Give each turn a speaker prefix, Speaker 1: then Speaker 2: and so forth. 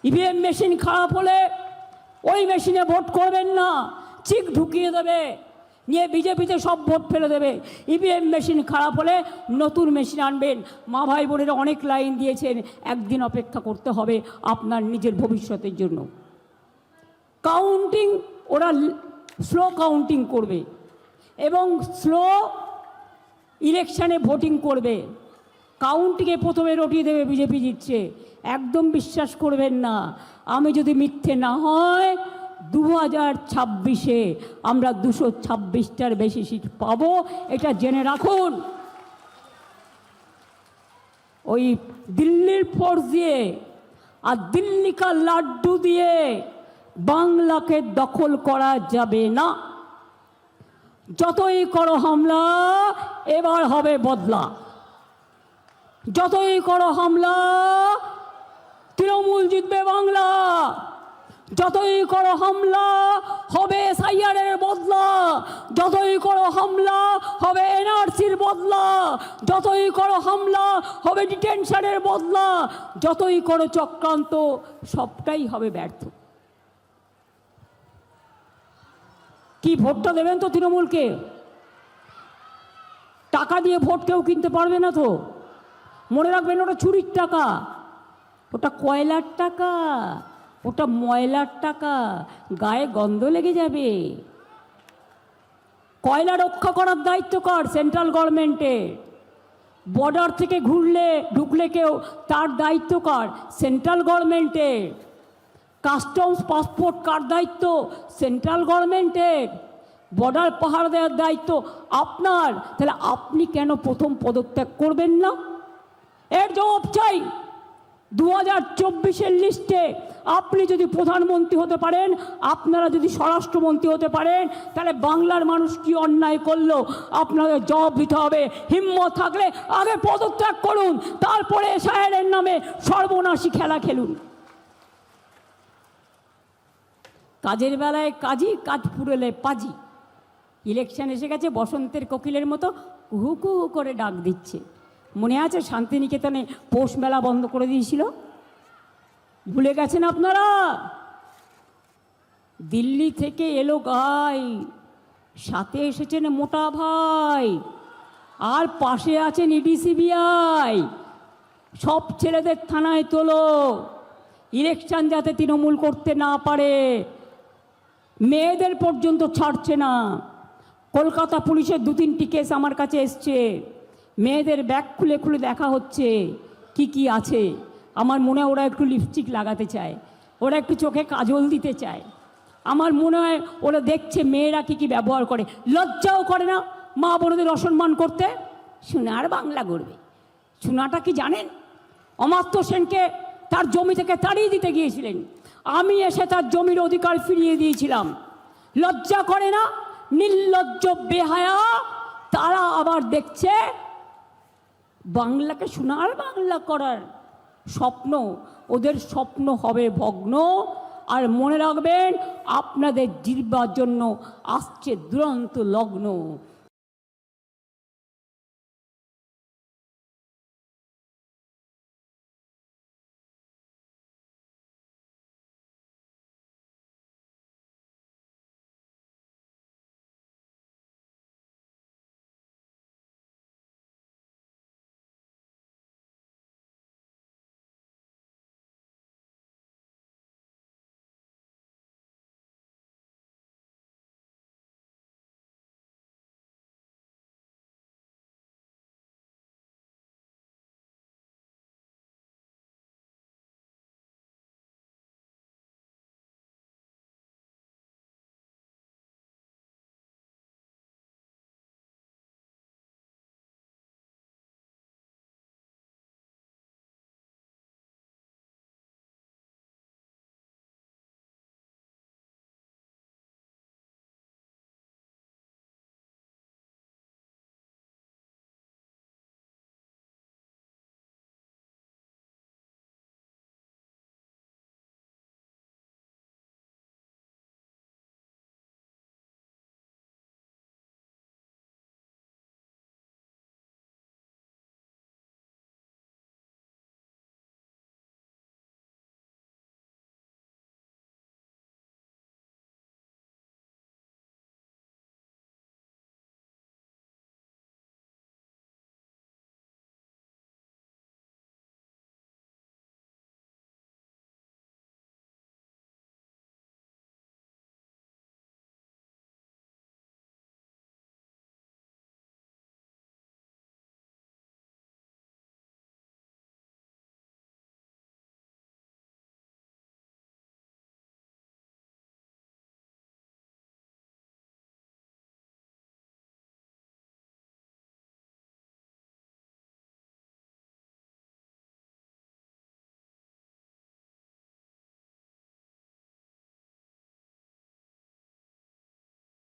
Speaker 1: EVM machine খারাপ হলে ওই মেশিনে ভোট করবেন না, চিক ঢুকিয়ে দেবে, নিয়ে বিজেপিতে সব ভোট ফেলে দেবে। ইভিএম মেশিন খারাপ হলে নতুন মেশিন আনবেন। মা ভাই বোনেরা অনেক লাইন দিয়েছেন, একদিন অপেক্ষা করতে হবে আপনার নিজের ভবিষ্যতের জন্য। কাউন্টিং ওরা স্লো কাউন্টিং করবে এবং স্লো ইলেকশানে ভোটিং করবে। কাউন্টিংয়ে প্রথমে রটিয়ে দেবে বিজেপি জিতছে। একদম বিশ্বাস করবেন না। আমি যদি মিথ্যে না হয় 2026-এ আমরা 226টার বেশি সিট পাবো, এটা জেনে রাখুন। ওই দিল্লির ফোর্স দিয়ে আর দিল্লি কা লাড্ডু দিয়ে বাংলাকে দখল করা যাবে না। যতই করো হামলা, এবার হবে বদলা। যতই করো হামলা, তৃণমূল জিতবে বাংলা। যতই করো হামলা, হবে এসআইআরের বদলা। যতই করো হামলা, হবে এনআরসির বদলা। যতই করো হামলা, হবে ডিটেনশনের বদলা। যতই করো চক্রান্ত, সবটাই হবে ব্যর্থ। কি ভোটটা দেবেন তো তৃণমূলকে? টাকা দিয়ে ভোট কেউ কিনতে পারবে না তো। মনে রাখবেন, ওটা চুরির টাকা, ওটা কয়লার টাকা, ওটা ময়লার টাকা, গায়ে গন্ধ লেগে যাবে। কয়লা রক্ষা করার দায়িত্ব কার? সেন্ট্রাল গভর্নমেন্টের। বর্ডার থেকে ঢুকলে কেউ, তার দায়িত্ব কার? সেন্ট্রাল গভর্নমেন্টের। কাস্টমস পাসপোর্ট কার দায়িত্ব? সেন্ট্রাল গভর্নমেন্টের। বর্ডার পাহাড় দেওয়ার দায়িত্ব আপনার। তাহলে আপনি কেন প্রথম পদত্যাগ করবেন না? এর জবাব চাই। 2024-এর লিস্টে আপনি যদি প্রধানমন্ত্রী হতে পারেন, আপনারা যদি স্বরাষ্ট্রমন্ত্রী হতে পারেন, তাহলে বাংলার মানুষ কি অন্যায় করলো আপনাদের জবাব দিতে হবে। হিম্মত থাকলে আগে পদত্যাগ করুন, তারপরে এসআইআরের নামে সর্বনাশী খেলা খেলুন। কাজের বেলায় কাজী, কাজ পুরোলে পাজি। ইলেকশন এসে গেছে, বসন্তের কোকিলের মতো কুহু কুহু করে ডাক দিচ্ছে। মনে আছে শান্তিনিকেতনে পৌষ মেলা বন্ধ করে দিয়েছিল? ভুলে গেছেন আপনারা? দিল্লি থেকে এলো গাই, সাথে এসেছেন মোটা ভাই, আর পাশে আছেন ইডি সিবিআই। সব ছেলেদের থানায় তোলো, ইলেকশন যাতে তৃণমূল করতে না পারে। মেয়েদের পর্যন্ত ছাড়ছে না। কলকাতা পুলিশের 2-3টি কেস আমার কাছে এসছে। মেয়েদের ব্যাগ খুলে খুলে দেখা হচ্ছে কি কি আছে। আমার মনে হয় ওরা একটু লিপস্টিক লাগাতে চায়, ওরা একটু চোখে কাজল দিতে চায়। আমার মনে হয় ওরা দেখছে মেয়েরা কি কি ব্যবহার করে। লজ্জাও করে না মা বোনদের অসম্মান করতে? সোনার বাংলা গড়বে। সোনাটা কি জানেন? অমাত্য সেনকে তার জমি থেকে তাড়িয়ে দিতে গিয়েছিলেন, আমি এসে তার জমির অধিকার ফিরিয়ে দিয়েছিলাম। লজ্জা করে না? নির্লজ্জ বেহায়া। তারা আবার দেখছে বাংলাকে সোনার বাংলা করার স্বপ্ন। ওদের স্বপ্ন হবে ভগ্ন। আর মনে রাখবেন, আপনাদের জিতবার জন্য আসছে দুরন্ত লগ্ন।